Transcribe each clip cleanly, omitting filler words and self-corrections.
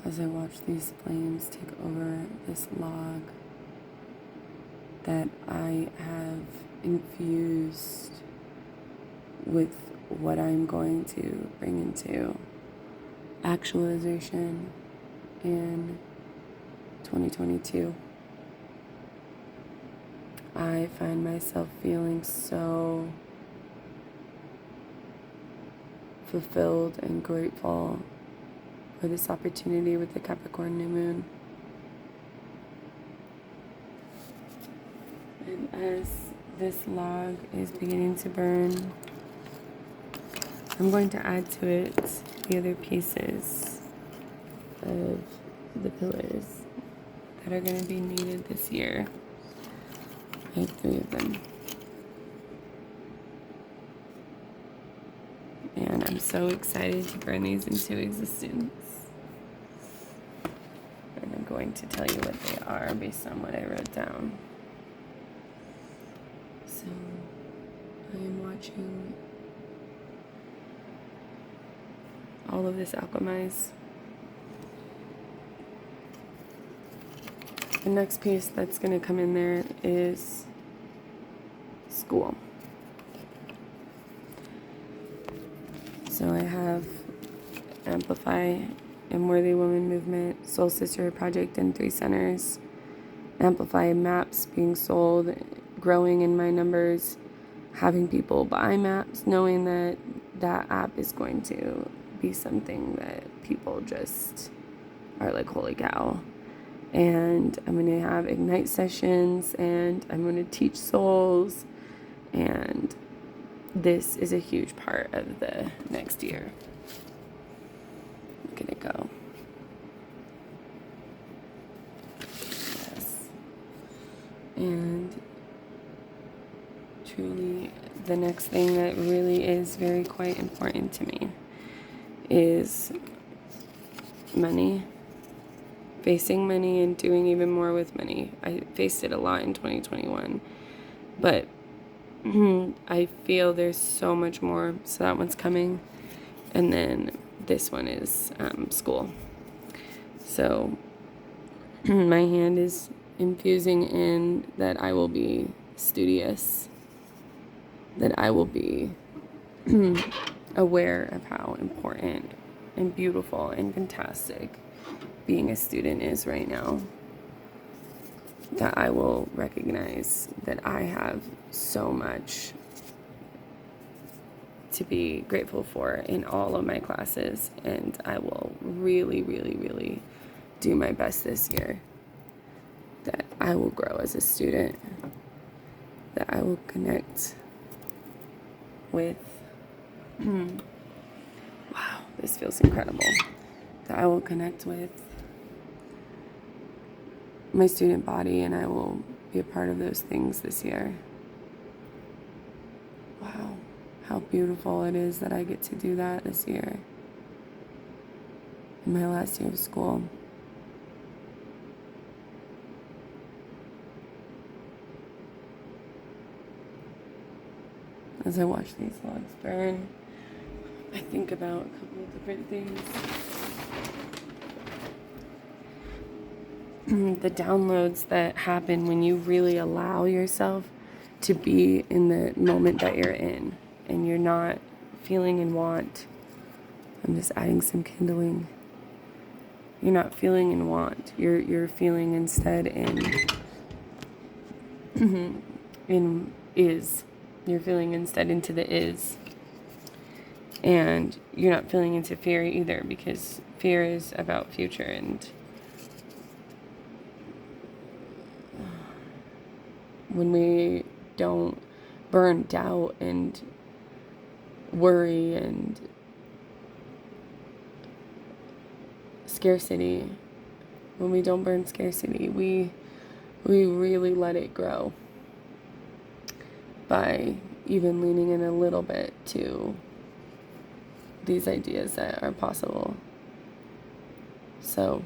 as I watch these flames take over this log that I have infused with what I'm going to bring into actualization in 2022. I find myself feeling so fulfilled and grateful for this opportunity with the Capricorn new moon. And as this log is beginning to burn, I'm going to add to it the other pieces of the pillars that are going to be needed this year. I have 3 of them. And I'm so excited to burn these into existence. And I'm going to tell you what they are based on what I wrote down. So I am watching all of this alchemize. The next piece that's going to come in there is school. So I have Amplify and Worthy Woman Movement, Soul Sisterhood Project, and 3 centers. Amplify maps being sold, growing in my numbers, having people buy maps, knowing that that app is going to be something that people just are like, holy cow. And I'm going to have Ignite sessions, and I'm going to teach souls, and this is a huge part of the next year. Look at it go. Yes. And truly, the next thing that really is very quite important to me is money. Facing money and doing even more with money. I faced it a lot in 2021, but I feel there's so much more. So that one's coming, and then this one is school. So my hand is infusing in that I will be studious, that I will be aware of how important and beautiful and fantastic being a student is right now. That I will recognize that I have so much to be grateful for in all of my classes, and I will really, really, really do my best this year. That I will grow as a student, that I will connect with, wow, this feels incredible, that I will connect with my student body, and I will be a part of those things this year. Wow, how beautiful it is that I get to do that this year, in my last year of school. As I watch these logs burn, I think about a couple of different things. The downloads that happen when you really allow yourself to be in the moment that you're in, and you're not feeling in want. I'm just adding some kindling. You're not feeling in want. You're feeling instead in in is. You're feeling instead into the is. And you're not feeling into fear either, because fear is about future, and when we don't burn doubt and worry and scarcity, when we don't burn scarcity, we really let it grow by even leaning in a little bit to these ideas that are possible. So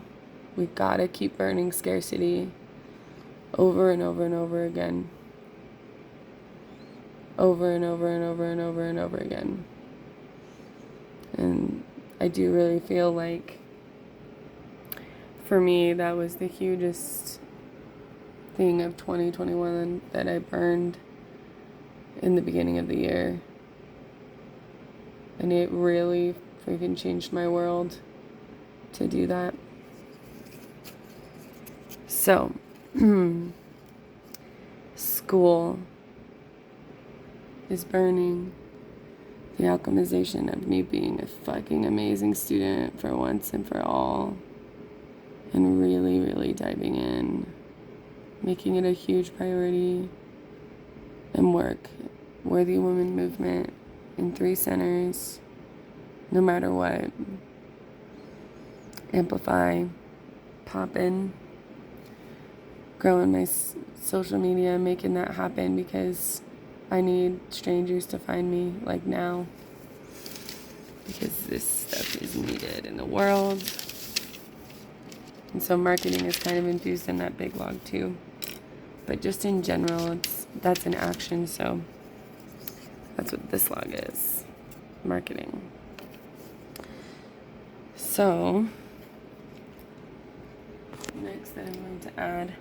we've got to keep burning scarcity over and over and over again. Over and over and over and over and over again. And I do really feel like for me, that was the hugest thing of 2021 that I burned in the beginning of the year. And it really freaking changed my world to do that. So, school is burning. The alchemization of me being a fucking amazing student for once and for all. And really, really diving in. Making it a huge priority. And work. Worthy Woman Movement in 3 centers. No matter what. Amplify. Pop in. Growing my social media. Making that happen because I need strangers to find me, like now, because this stuff is needed in the world. And so marketing is kind of infused in that big log too. But just in general, that's an action, so that's what this log is, marketing. So, next that I'm going to add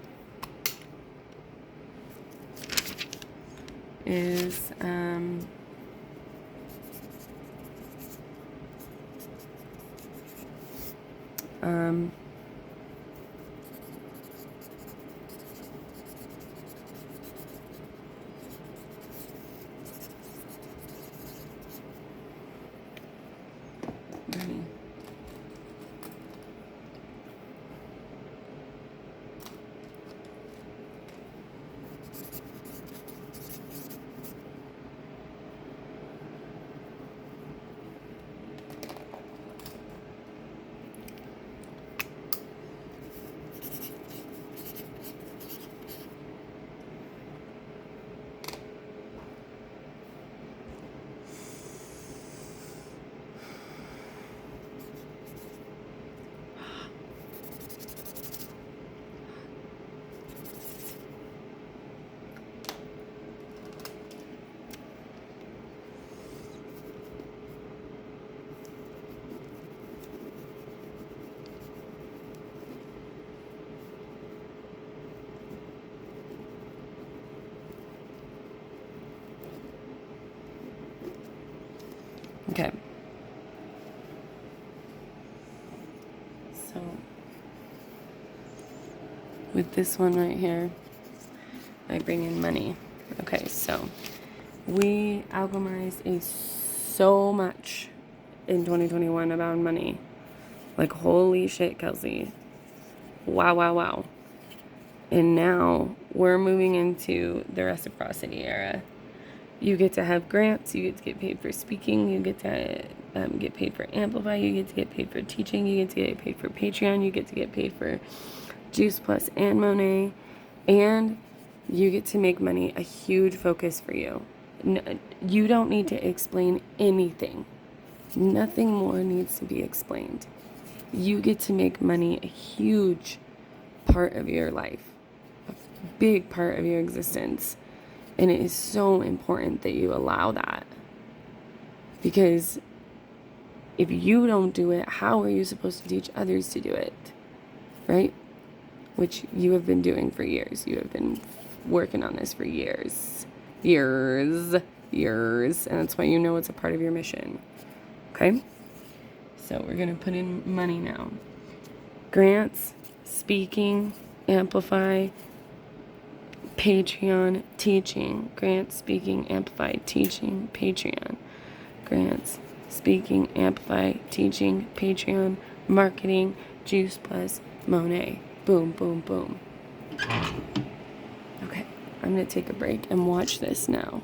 is money. Okay. So, with this one right here, I bring in money. Okay, so we alchemized so much in 2021 about money. Like, holy shit, Kelsey. Wow, wow, wow. And now we're moving into the reciprocity era. You get to have grants, you get to get paid for speaking, you get to get paid for Amplify, you get to get paid for teaching, you get to get paid for Patreon, you get to get paid for Juice Plus and Monet, and you get to make money a huge focus for you. You don't need to explain anything. Nothing more needs to be explained. You get to make money a huge part of your life, a big part of your existence. And it is so important that you allow that. Because if you don't do it, how are you supposed to teach others to do it? Right? Which you have been doing for years. You have been working on this for years. And that's why you know it's a part of your mission. Okay? So we're going to put in money now. Grants, speaking, Amplify, Patreon, teaching, grants, speaking, Amplify, teaching, Patreon, grants, speaking, Amplify, teaching, Patreon, marketing, Juice Plus, Monet. Boom, boom, boom. Okay, I'm going to take a break and watch this now.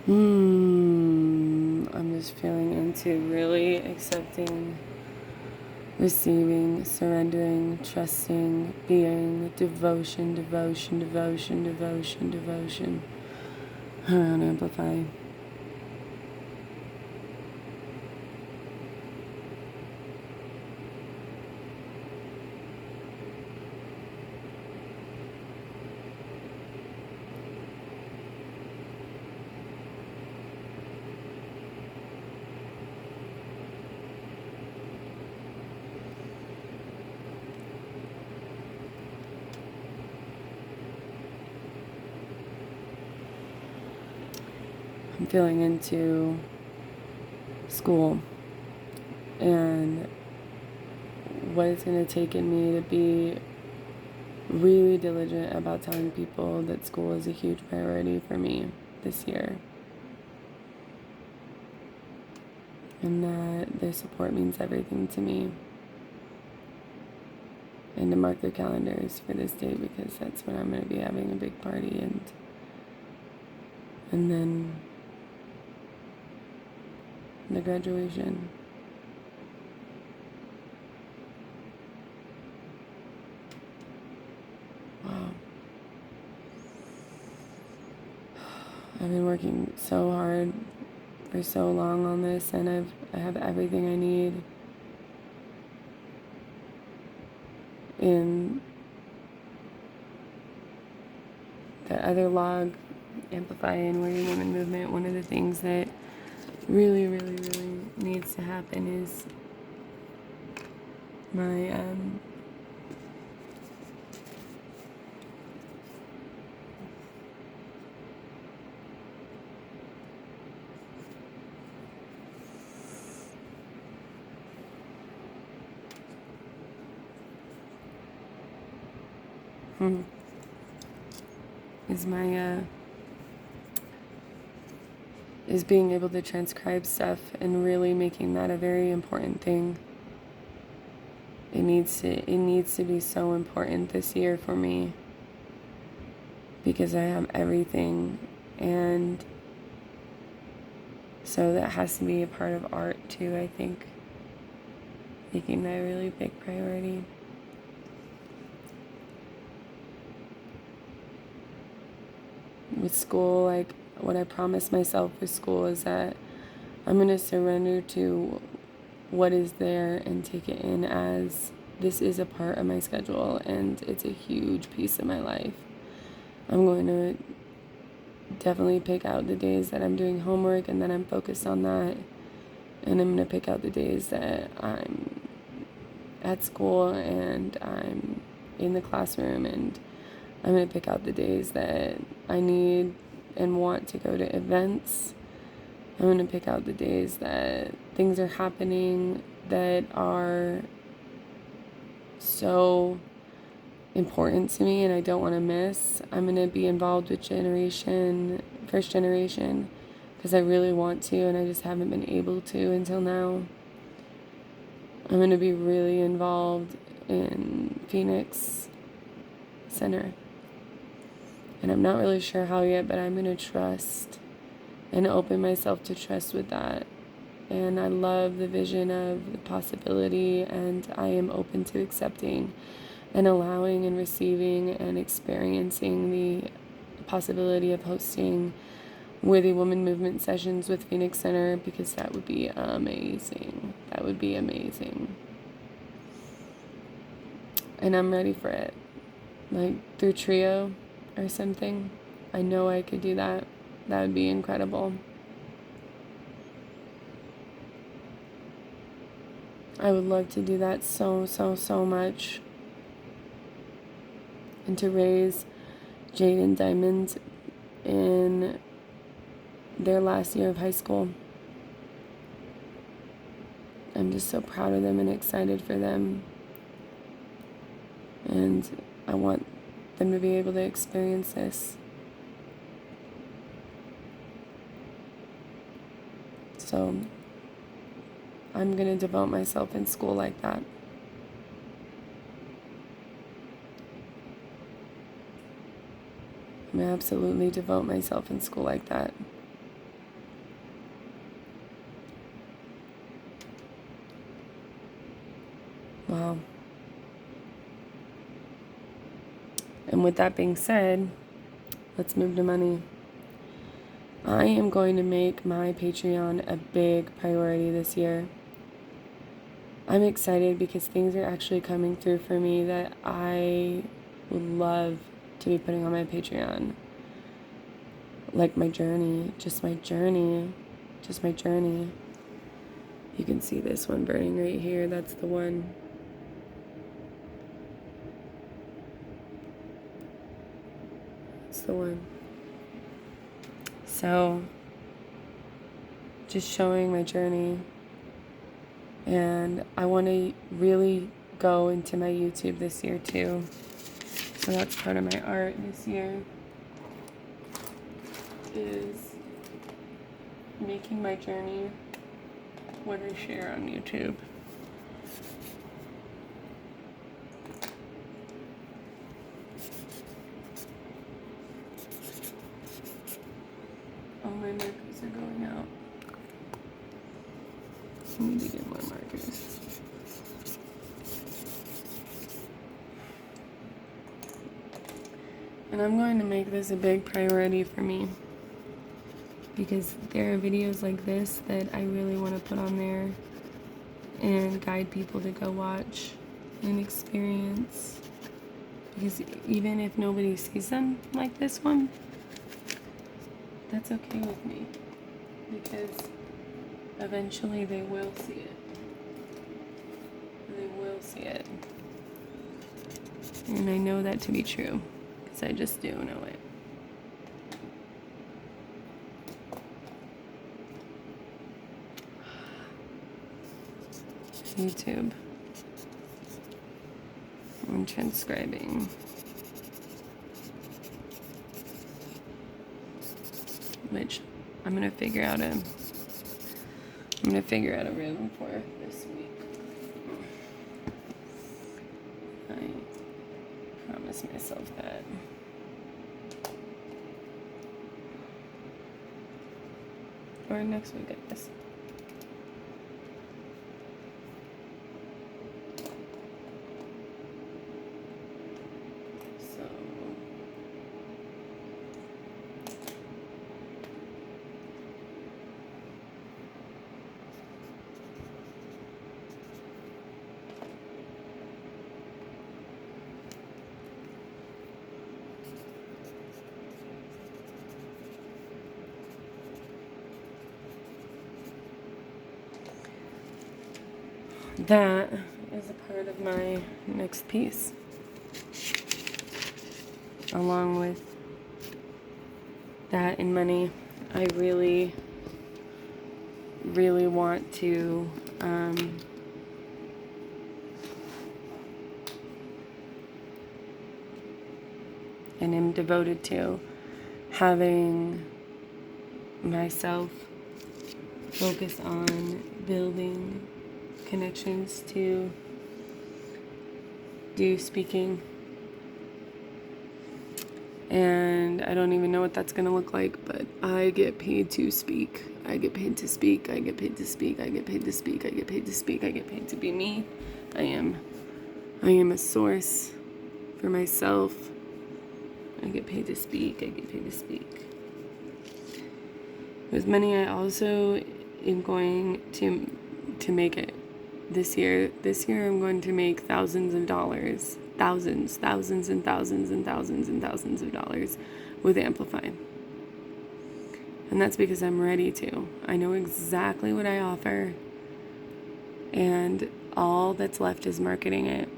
I'm just feeling into really accepting, receiving, surrendering, trusting, being, devotion, devotion, devotion, devotion, devotion. Around Amplify. I'm feeling into school and what it's going to take in me to be really diligent about telling people that school is a huge priority for me this year. And that their support means everything to me. And to mark their calendars for this day because that's when I'm going to be having a big party and then the graduation. Wow. I've been working so hard for so long on this, and I have everything I need in the other log, Amplify and Worthy Women movement. One of the things that really, really, really needs to happen is my is being able to transcribe stuff and really making that a very important thing. It needs to be so important this year for me because I have everything, and so that has to be a part of art too, I think. Making that a really big priority. With school, like what I promised myself with school is that I'm going to surrender to what is there and take it in as this is a part of my schedule and it's a huge piece of my life. I'm going to definitely pick out the days that I'm doing homework and then I'm focused on that. And I'm going to pick out the days that I'm at school and I'm in the classroom, and I'm going to pick out the days that I need and want to go to events. I'm going to pick out the days that things are happening that are so important to me and I don't want to miss. I'm going to be involved with first generation, because I really want to and I just haven't been able to until now. I'm going to be really involved in Phoenix Center. And I'm not really sure how yet, but I'm going to trust and open myself to trust with that. And I love the vision of the possibility, and I am open to accepting and allowing and receiving and experiencing the possibility of hosting Worthy Woman Movement sessions with Phoenix Center, because that would be amazing. That would be amazing. And I'm ready for it. Like through Trio or something. I know I could do that. That would be incredible. I would love to do that so much. And to raise Jade and Diamond in their last year of high school. I'm just so proud of them and excited for them. And I want them to be able to experience this. So I'm going to devote myself in school like that. I'm going to absolutely devote myself in school like that. that being said, let's move to money. I am going to make my Patreon a big priority this year. I'm excited because things are actually coming through for me that I would love to be putting on my Patreon. Like my journey, just my journey. You can see this one burning right here. That's the one. That's the one. So, just showing my journey. And I want to really go into my YouTube this year too. So that's part of my art this year, is making my journey what I share on YouTube. Oh, my markers are going out. I need to get more markers. And I'm going to make this a big priority for me, because there are videos like this that I really want to put on there and guide people to go watch and experience. Because even if nobody sees them like this one, that's okay with me, because eventually they will see it. They will see it. And I know that to be true, because I just do know it. YouTube. I'm transcribing. Which I'm gonna figure out a rhythm for this week. I promise myself that. Or next week, I guess. That is a part of my next piece, along with that and money. I really, really want to and am devoted to having myself focus on building connections to do speaking. And I don't even know what that's gonna look like, but I get paid to speak. I get paid to speak. I get paid to speak. I get paid to speak. I get paid to speak. I get paid to be me. I am a source for myself. I get paid to speak. I get paid to speak. With money, I also am going to make it this year. This year I'm going to make thousands of dollars. Thousands and thousands and thousands of dollars with Amplify. And that's because I'm ready to. I know exactly what I offer, and all that's left is marketing it.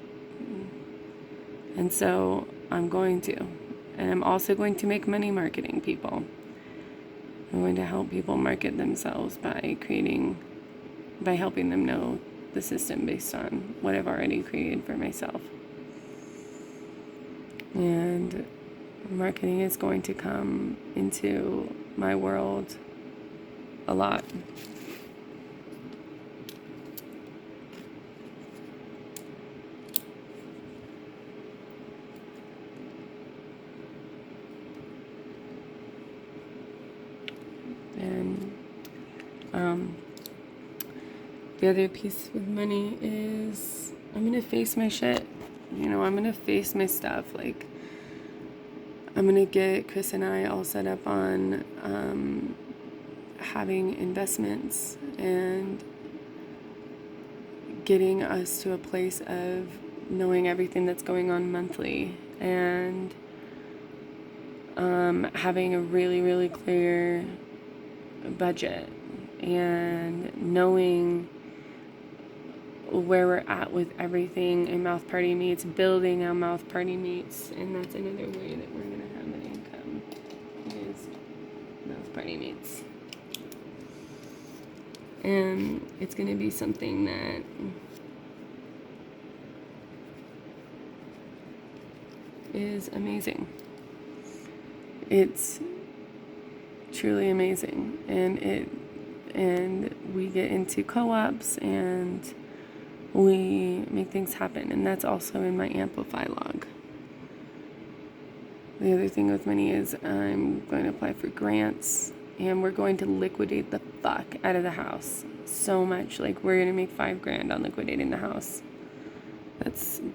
And so I'm going to. And I'm also going to make money marketing people. I'm going to help people market themselves by helping them know the system based on what I've already created for myself. And marketing is going to come into my world a lot. And the other piece with money is I'm gonna face my shit. I'm gonna face my stuff. Like, I'm going to get Chris and I all set up on having investments and getting us to a place of knowing everything that's going on monthly, and having a really, really clear budget, and knowing where we're at with everything in Mouth Party Meets, building our Mouth Party Meets, and that's another way that we're going to have an income, is Mouth Party Meets. And it's going to be something that is amazing. It's truly amazing. And we get into co-ops and we make things happen. And that's also in my Amplify log. The other thing with money is I'm going to apply for grants, and we're going to liquidate the fuck out of the house. So much. Like, we're going to make $5,000 on liquidating the house.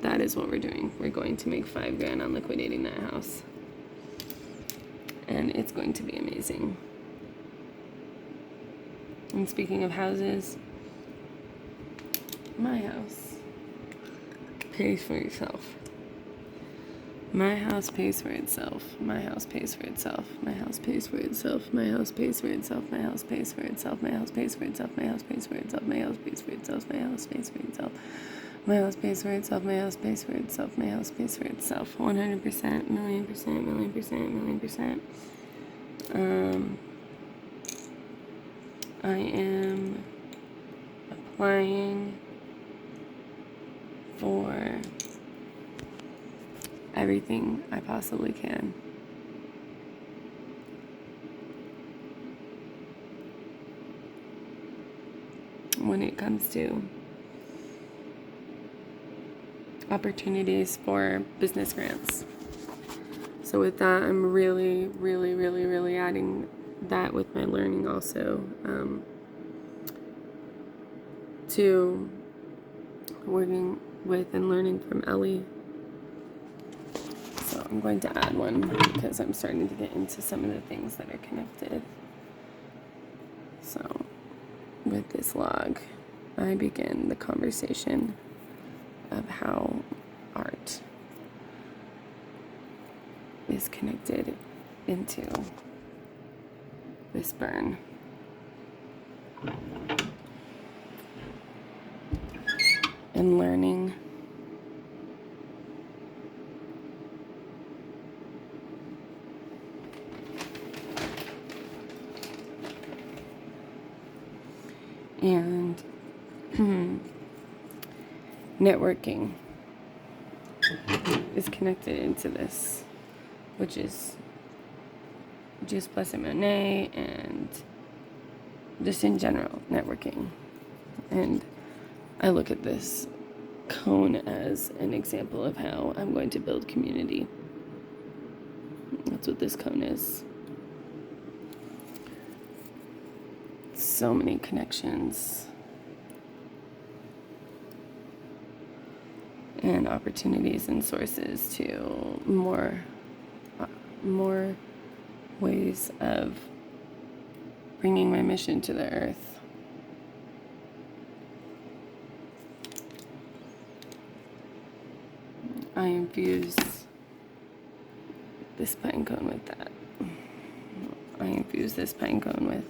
That is what we're doing. We're going to make $5,000 on liquidating that house. And it's going to be amazing. And speaking of houses, my house pays for itself. My house pays for itself. My house pays for itself. My house pays for itself. My house pays for itself. My house pays for itself. My house pays for itself. My house pays for itself. My house pays for itself. My house pays for itself. My house pays for itself. My house pays for itself. My house pays for itself. 100%, million percent, million percent, million percent. I am applying for everything I possibly can. When it comes to opportunities for business grants. So with that, I'm really, really, really, really adding that with my learning also, to working with and learning from Ellie. So I'm going to add one because I'm starting to get into some of the things that are connected. So with this log, I begin the conversation of how art is connected into this burn. And learning and networking is connected into this, which is just plus M&A and just in general networking. And I look at this cone as an example of how I'm going to build community. That's what this cone is. So many connections and opportunities and sources to more ways of bringing my mission to the earth. I infuse this pine cone with that. I infuse this pine cone with...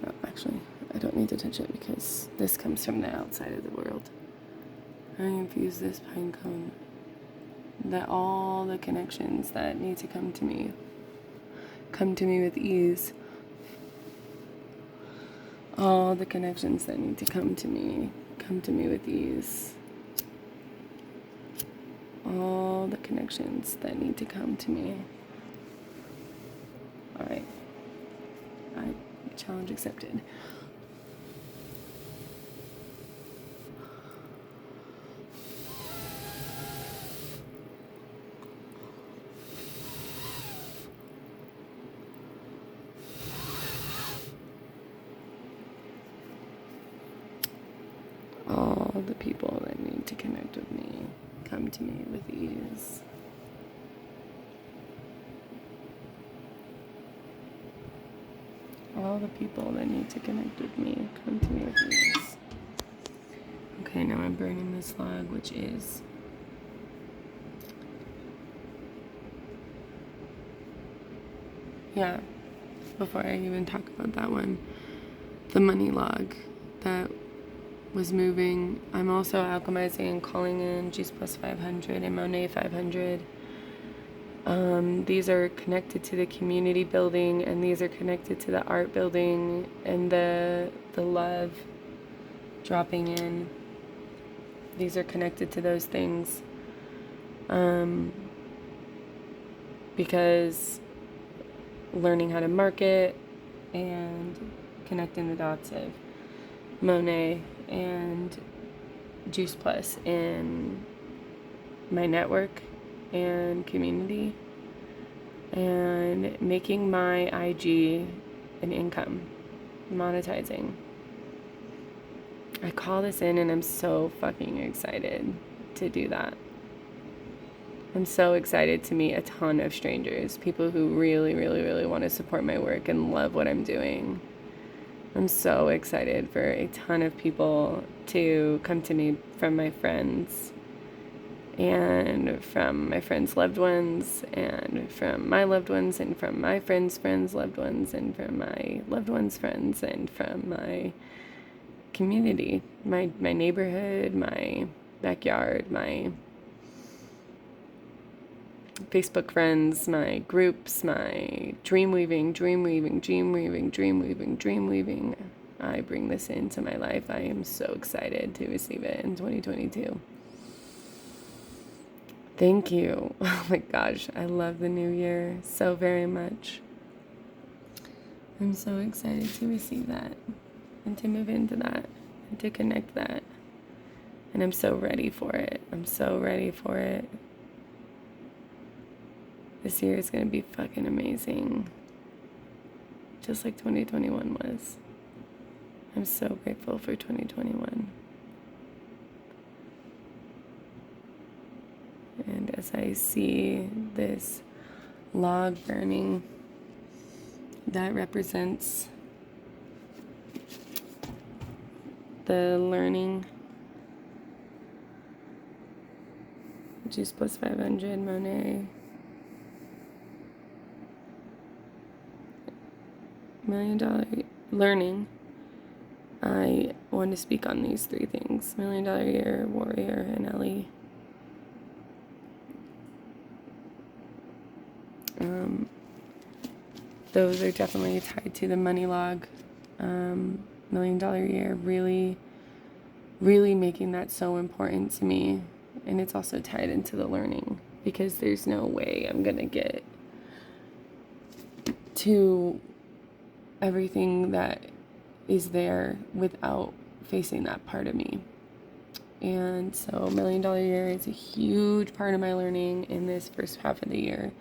Oh, actually, I don't need to touch it because this comes from the outside of the world. I infuse this pine cone that all the connections that need to come to me with ease. All the connections that need to come to me with ease. All the connections that need to come to me. All right. Challenge accepted. All the people that need to connect with me come to me with ease. all the people that need to connect with me come to me with this. Okay, now I'm burning this log, which is before I even talk about that one, the money log that was moving. I'm also alchemizing and calling in Juice Plus 500 and Monet 500. These are connected to the community building, and these are connected to the art building and the love dropping in. These are connected to those things. Because learning how to market and connecting the dots of Monet and Juice Plus in my network and community, and making my IG an income, monetizing. I call this in and I'm so fucking excited to do that. I'm so excited to meet a ton of strangers, people who really, really, really want to support my work and love what I'm doing. I'm so excited for a ton of people to come to me from my friends and from my friends' loved ones and from my loved ones and from my friends' friends' loved ones and from my loved ones' friends and from my community, my neighborhood, my backyard, my Facebook friends, my groups, my dream weaving. I bring this into my life. I am so excited to receive it in 2022. Thank you. Oh my gosh, I love the new year so very much. I'm so excited to receive that and to move into that and to connect that. And I'm so ready for it. This year is going to be fucking amazing. Just like 2021 was. I'm so grateful for 2021. And as I see this log burning, that represents the learning. Juice Plus 500, Monet. $1 million learning. I want to speak on these three things: $1 million year, warrior, and Ellie. Those are definitely tied to the money log. $1 million year, really, really making that so important to me. And it's also tied into the learning, because there's no way I'm going to get to everything that is there without facing that part of me. And so $1 million year is a huge part of my learning in this first half of the year.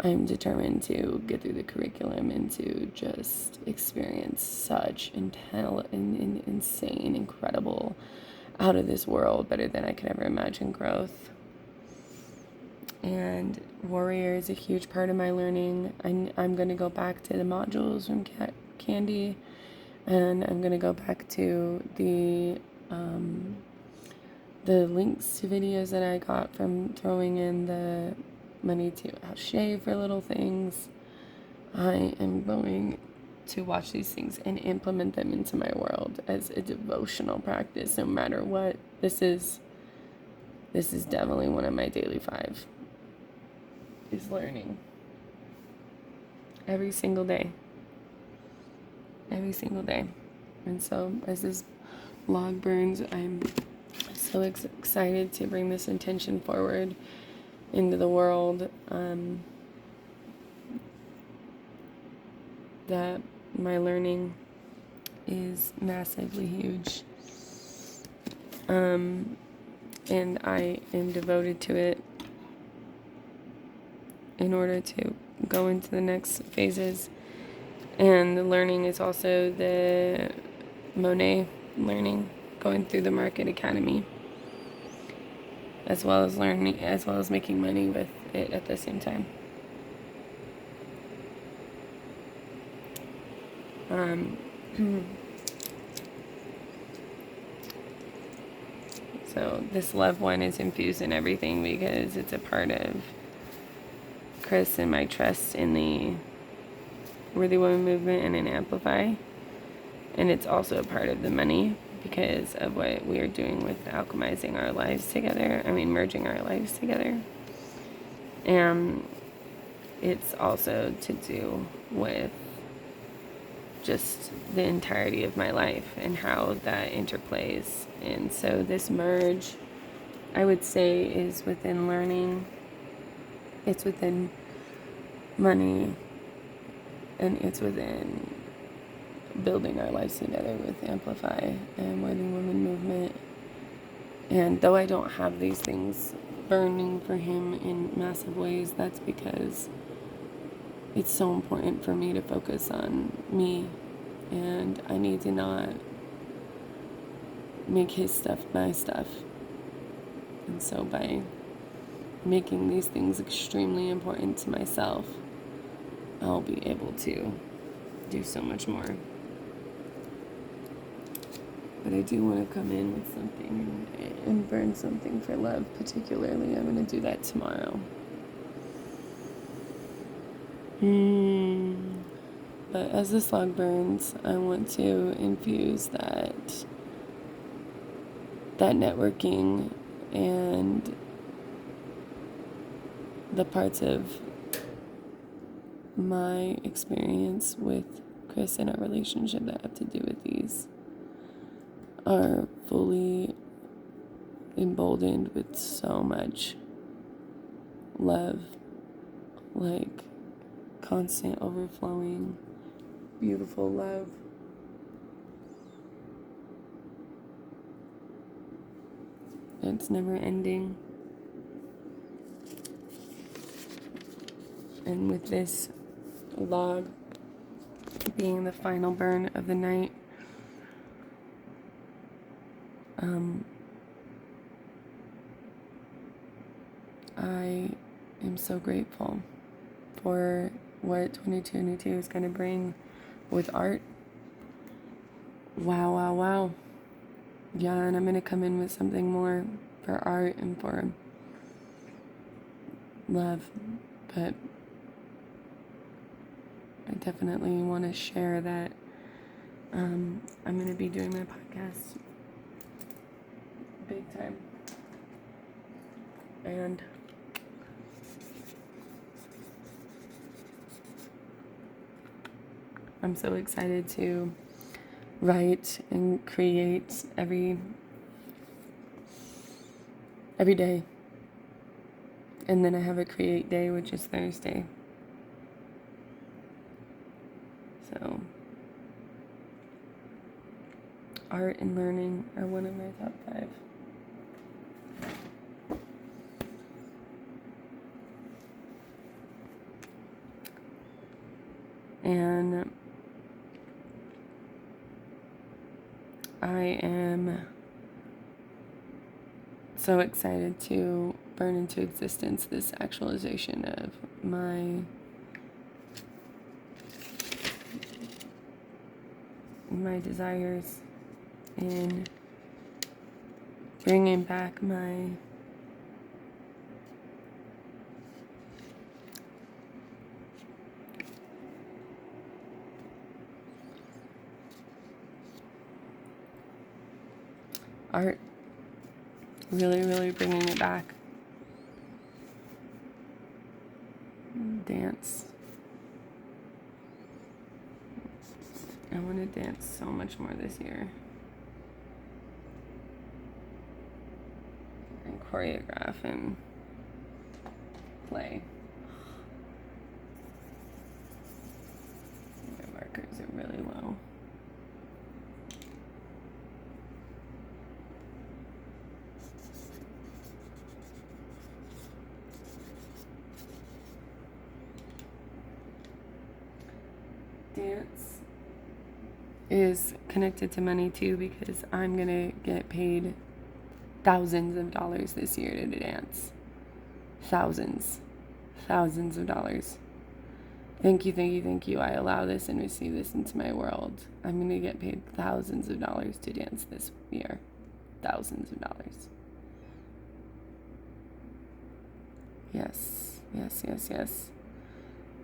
I'm determined to get through the curriculum and to just experience such insane, incredible, out of this world, better than I could ever imagine growth. And warrior is a huge part of my learning. I'm going to go back to the modules from Candy, and I'm going to go back to the links to videos that I got from throwing in the money to House Shave for little things. I am going to watch these things and implement them into my world as a devotional practice, no matter what. This is definitely one of my daily 5, is learning. Every single day. And so as this log burns, I'm so excited to bring this intention forward into the world, that my learning is massively huge, and I am devoted to it in order to go into the next phases. And the learning is also the Monet learning, going through the Market Academy, as well as making money with it at the same time. So this love one is infused in everything because it's a part of Chris and my trust in the Worthy Woman movement and in Amplify. And it's also a part of the money because of what we are doing with alchemizing our lives together. Merging our lives together. And it's also to do with just the entirety of my life and how that interplays. And so this merge, I would say, is within learning, it's within money, and it's within building our lives together with Amplify and Worthy Women movement. And though I don't have these things burning for him in massive ways, that's because it's so important for me to focus on me, and I need to not make his stuff my stuff. And so by making these things extremely important to myself, I'll be able to do so much more. But I do want to come in with something and burn something for love, particularly. I'm going to do that tomorrow. But as this log burns, I want to infuse that networking and the parts of my experience with Chris and our relationship that have to do with these are fully emboldened with so much love, like constant overflowing, beautiful love. It's never ending. And with this log being the final burn of the night, I am so grateful for what 2022 is going to bring with art. Wow. Yeah, and I'm going to come in with something more for art and for love. But I definitely want to share that I'm going to be doing my podcast big time. And I'm so excited to write and create every day. And then I have a create day, which is Thursday. So art and learning are one of my top 5. And I am so excited to burn into existence this actualization of my desires in bringing back my art, really bringing it back. Dance. I want to dance so much more this year. And choreograph and play. My markers are really low. Dance is connected to money too, because I'm gonna get paid thousands of dollars this year to dance. Thousands of dollars. Thank you, thank you, thank you. I allow this and receive this into my world. I'm going to get paid thousands of dollars to dance this year. Thousands of dollars. Yes, yes, yes, yes.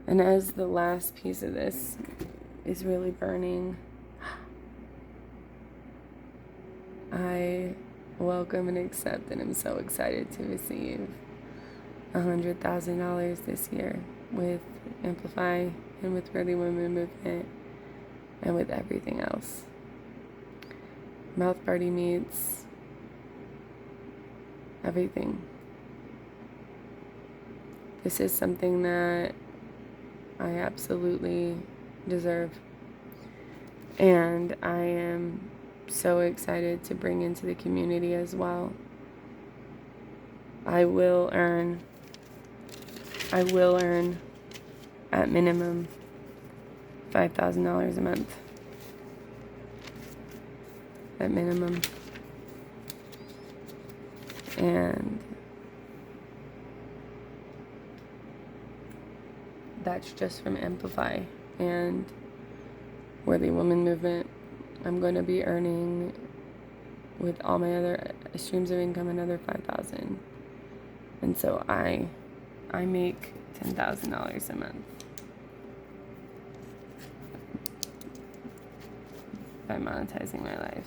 And as the last piece of this is really burning, I welcome and accept, and I'm so excited to receive $100,000 this year with Amplify and with Worthy Women Movement and with everything else. Mouth Party meets everything. This is something that I absolutely deserve. And I am so excited to bring into the community as well. I will earn at minimum $5,000 a month. At minimum. And that's just from Amplify and Worthy Woman Movement. I'm going to be earning with all my other streams of income another $5,000. And so I make $10,000 a month by monetizing my life.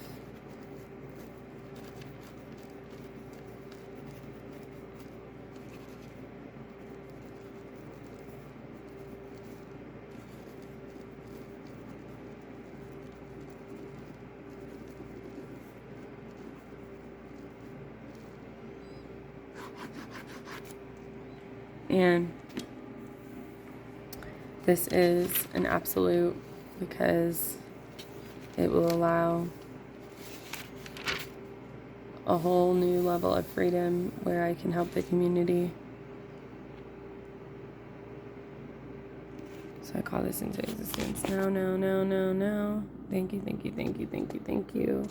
And this is an absolute because it will allow a whole new level of freedom where I can help the community. So I call this into existence. No, no, no, no, no. Thank you, thank you, thank you, thank you, thank you.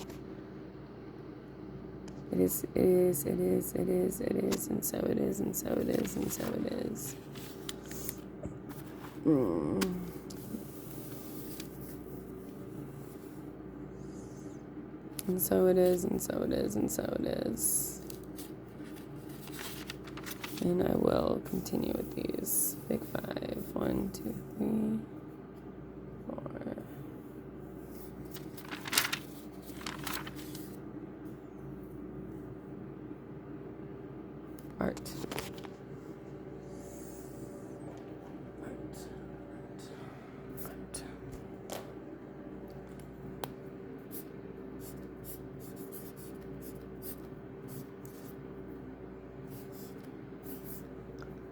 It is, it is, it is, it is, it is, and so it is, and so it is, and so it is. And so it is, and so it is, and so it is. And I will continue with these big five. 1, 2, 3, 4. Art.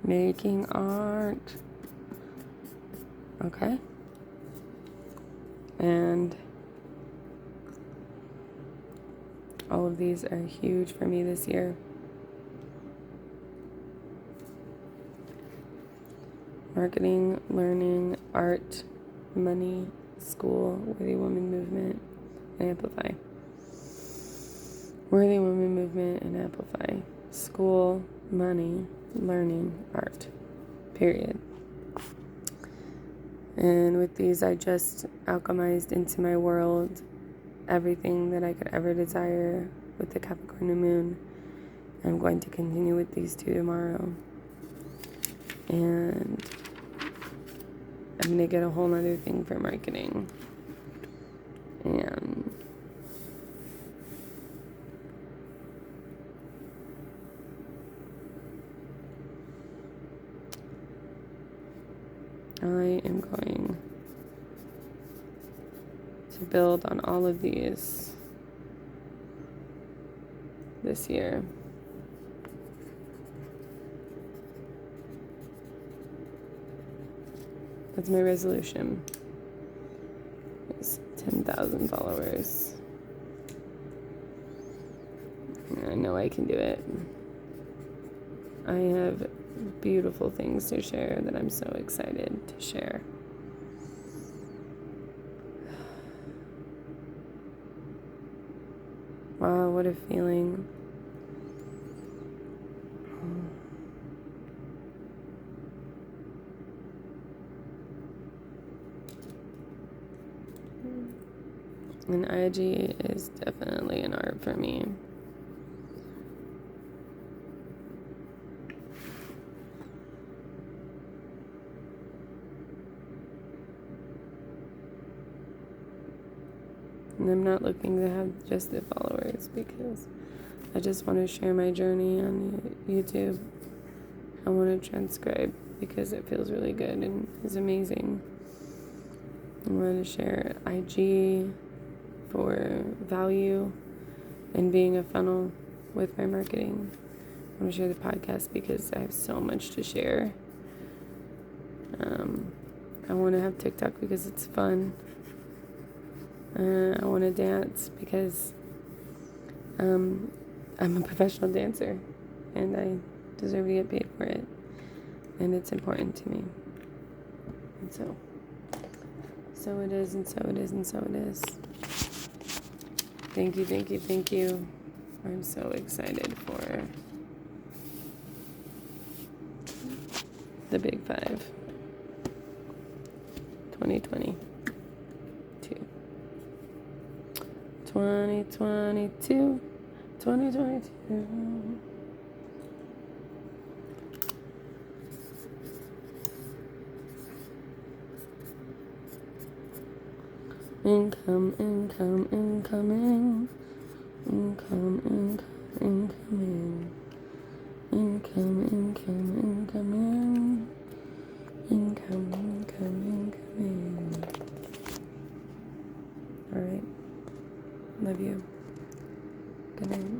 Making art. Okay. And all of these are huge for me this year. Marketing, learning, art, money, school, Worthy Woman Movement, and Amplify. Worthy Woman Movement and Amplify. School, money, learning, art. Period. And with these, I just alchemized into my world everything that I could ever desire with the Capricorn new moon. I'm going to continue with these two tomorrow. And I'm going to get a whole other thing for marketing. And I am going to build on all of these this year. That's my resolution. It's 10,000 followers. I know I can do it. I have beautiful things to share that I'm so excited to share. Wow, what a feeling. And IG is definitely an art for me. And I'm not looking to have just the followers because I just want to share my journey on YouTube. I want to transcribe because it feels really good and is amazing. I want to share IG for value and being a funnel with my marketing. I want to share the podcast because I have so much to share. I want to have TikTok because it's fun. I want to dance because I'm a professional dancer and I deserve to get paid for it. And it's important to me. And so it is, and so it is, and so it is. Thank you, thank you, thank you. I'm so excited for the Big 5 2022. 2022. Income, income, incoming. Income, income, incoming. Income, income, incoming. Income, income, incoming. All right. Love you. Good night.